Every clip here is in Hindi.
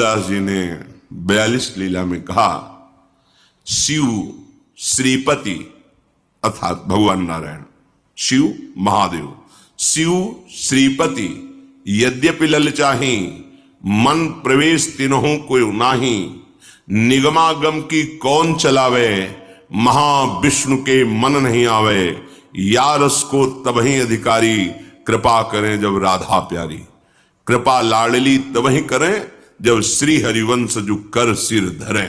ध्रुवदास जी ने 42 लीला में कहा, शिव श्रीपति अर्थात भगवान नारायण, शिव महादेव, शिव श्रीपति यद्यपि ललचाही, मन प्रवेश तिन्हों कोई नाही, निगमागम की कौन चलावे, महाविष्णु के मन नहीं आवे, या रस को तबही अधिकारी, कृपा करें जब राधा प्यारी। कृपा लाडली तबही करें जब श्री हरिवंश जो कर सिर धरे।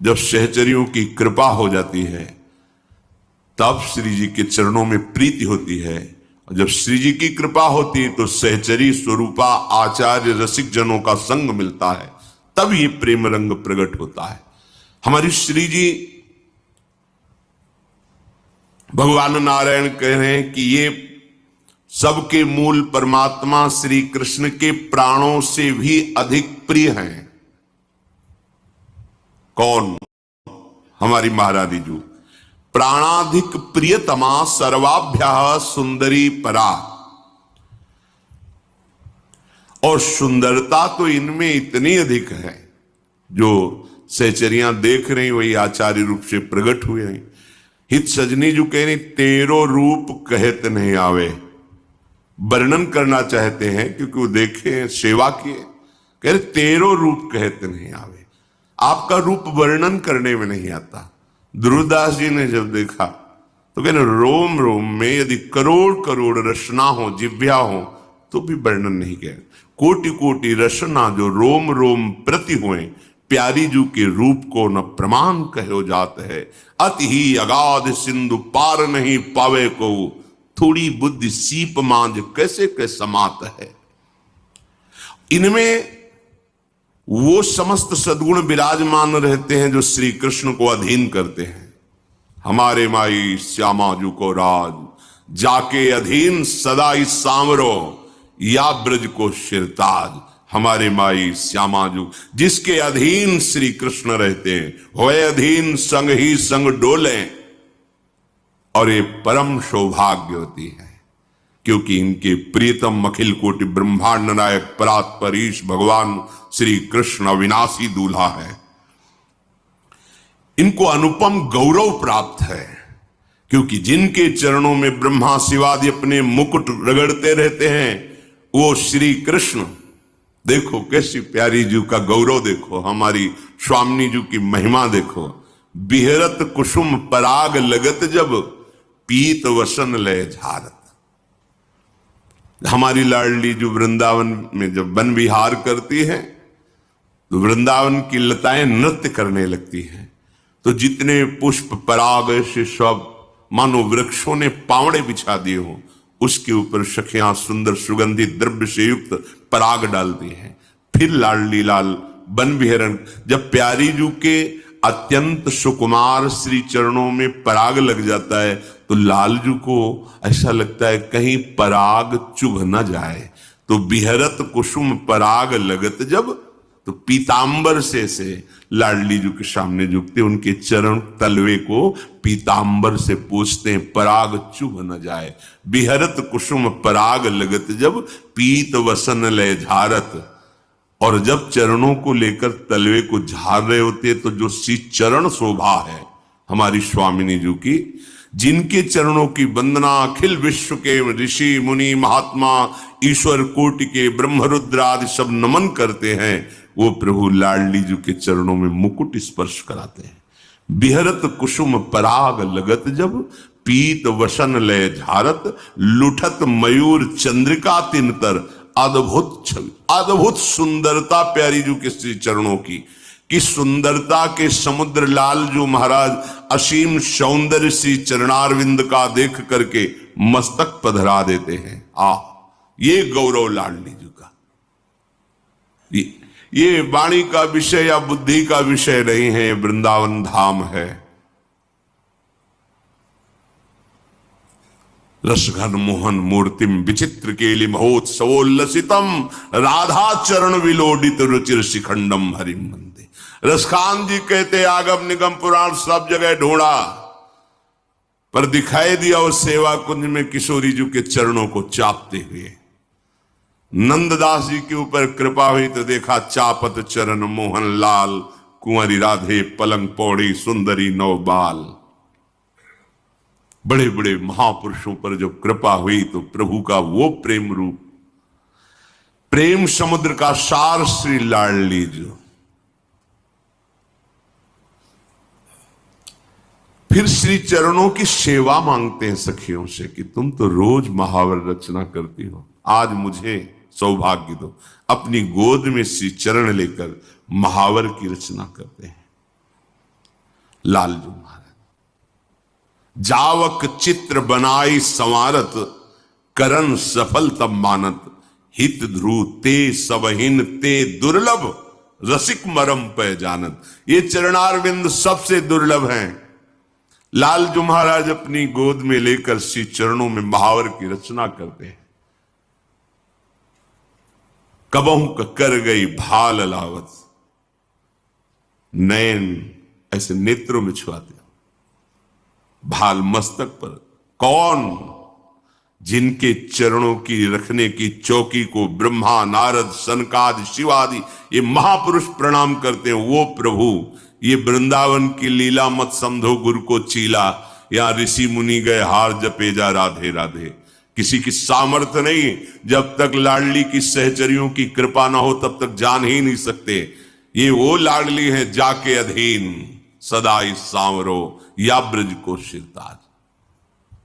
जब सहचरियों की कृपा हो जाती है तब श्री जी के चरणों में प्रीति होती है, और जब श्री जी की कृपा होती है तो सहचरी स्वरूपा आचार्य रसिक जनों का संग मिलता है, तब ये प्रेम रंग प्रकट होता है। हमारी श्री जी भगवान नारायण कह रहे हैं कि ये सबके मूल परमात्मा श्री कृष्ण के प्राणों से भी अधिक प्रिय हैं। कौन? हमारी महारानी जी। प्राणाधिक प्रियतमा सर्वाभ्या सुंदरी परा। और सुंदरता तो इनमें इतनी अधिक है, जो सहचरियां देख रही वही आचार्य रूप से प्रकट हुए हैं। हित सजनी जो कह रही, तेरो रूप कहत नहीं आवे, वर्णन करना चाहते हैं क्योंकि वो देखे सेवा किए, कह रहे तेरो रूप कहत नहीं आवे, आपका रूप वर्णन करने में नहीं आता। ध्रुवदास जी ने जब देखा तो कहने रोम रोम में यदि करोड़ करोड़ रचना हो, जिव्या हो, तो भी वर्णन नहीं किया। कोटि कोटि रचना जो रोम रोम प्रति हुए, प्यारी जू के रूप को न प्रमाण कहो जात है। अति ही अगाध सिंधु पार नहीं पावे को, थोड़ी बुद्धि सीप मांझ कैसे के समात है। इनमें वो समस्त सद्गुण विराजमान रहते हैं जो श्री कृष्ण को अधीन करते हैं। हमारे माई श्यामा जू को राज, जाके अधीन सदा ही सांवरो, या ब्रज को शिरताज। हमारे माई श्यामा जू जिसके अधीन श्री कृष्ण रहते हैं, होए अधीन संग ही संग डोले। और ये परम सौभाग्य होती है, क्योंकि इनके प्रियतम अखिल कोटि ब्रह्मांड नायक परात्परीश भगवान श्री कृष्ण अविनाशी दूल्हा है। इनको अनुपम गौरव प्राप्त है, क्योंकि जिनके चरणों में ब्रह्मा शिवादि अपने मुकुट रगड़ते रहते हैं, वो श्री कृष्ण। देखो कैसी प्यारी जी का गौरव, देखो हमारी स्वामिनी जी की महिमा देखो। बिहरत कुसुम पराग लगत जब, पीत वसन लय झारत। हमारी लाडली जो वृंदावन में जब वन विहार करती है तो वृंदावन की लताएं नृत्य करने लगती हैं, तो जितने पुष्प पराग से सब मानो वृक्षों ने पावड़े बिछा दिए हो, उसके ऊपर सखियां सुंदर सुगंधित द्रव्य से युक्त पराग डालती हैं। फिर लाडली लाल वन विहरण, जब प्यारी जू के अत्यंत सुकुमार श्री चरणों में पराग लग जाता है तो लालजू को ऐसा लगता है कहीं पराग चुभ न जाए, तो बिहरत कुसुम पराग लगत जब, तो पीतांबर से लाडली जू के सामने झुकते, उनके चरण तलवे को पीतांबर से पूछते हैं, पराग चुभ न जाए। बिहरत कुसुम पराग लगत जब, पीत वसन लय झारत। और जब चरणों को लेकर तलवे को झाड़ रहे होते तो जो सी चरण शोभा है हमारी स्वामिनी जी की, जिनके चरणों की वंदना अखिल विश्व के ऋषि मुनि महात्मा ईश्वर कोटि के ब्रह्मरुद्र आदि सब नमन करते हैं, वो प्रभु लाडली जी के चरणों में मुकुट स्पर्श कराते हैं। बिहरत कुसुम पराग लगत जब, पीत वसन लय झारत। लुठत मयूर चंद्रिका तिनतर, अद्भुत छवि, अद्भुत सुंदरता प्यारी जू के श्री चरणों की सुंदरता के समुद्र लाल जो महाराज असीम सौंदर्य श्री चरणारविंद का देख करके मस्तक पधरा देते हैं। ये गौरव लाडली जी का। ये वाणी का विषय या बुद्धि का विषय नहीं है, वृंदावन धाम है। रसघन मोहन मूर्तिम विचित्र केलि महोत्सवोल्लसितम, राधा चरण विलोडित रुचिर शिखंडम हरिम वंदे। रसखान जी कहते आगम निगम पुराण सब जगह ढूंढा, पर दिखाई दिया उस सेवा कुंज में किशोरी जी के चरणों को चापते हुए। नंददास जी के ऊपर कृपा हुई तो देखा चापत चरण मोहन लाल, कुंवरी राधे पलंग पौड़ी सुंदरी नौ बाल। बड़े बड़े महापुरुषों पर जब कृपा हुई तो प्रभु का वो प्रेम रूप, प्रेम समुद्र का सार श्री लाडली जो। फिर श्री चरणों की सेवा मांगते हैं सखियों से कि तुम तो रोज महावर रचना करती हो, आज मुझे सौभाग्य दो। अपनी गोद में श्री चरण लेकर महावर की रचना करते हैं लालजू महाराज। जावक चित्र बनाई संवारत, करन सफल तब मानत, हित ध्रुव ते सबहिन ते दुर्लभ, रसिक मरम पे जानत। ये चरणारविंद सबसे दुर्लभ हैं। लालजू महाराज अपनी गोद में लेकर श्री चरणों में महावर की रचना करते हैं। कबहू कर गई भाल लावत, नयन ऐसे नेत्रों में छुआते, भाल मस्तक पर। कौन? जिनके चरणों की रखने की चौकी को ब्रह्मा नारद सनकादि शिवादि ये महापुरुष प्रणाम करते हैं, वो प्रभु। ये वृंदावन की लीला मत समझो गुरु को चीला, यहां ऋषि मुनि गए हार जपे जा राधे राधे। किसी की सामर्थ्य नहीं, जब तक लाडली की सहचरियों की कृपा ना हो तब तक जान ही नहीं सकते। ये वो लाडली है जाके अधीन, सदा इस सांवरो या ब्रज को शिरताज।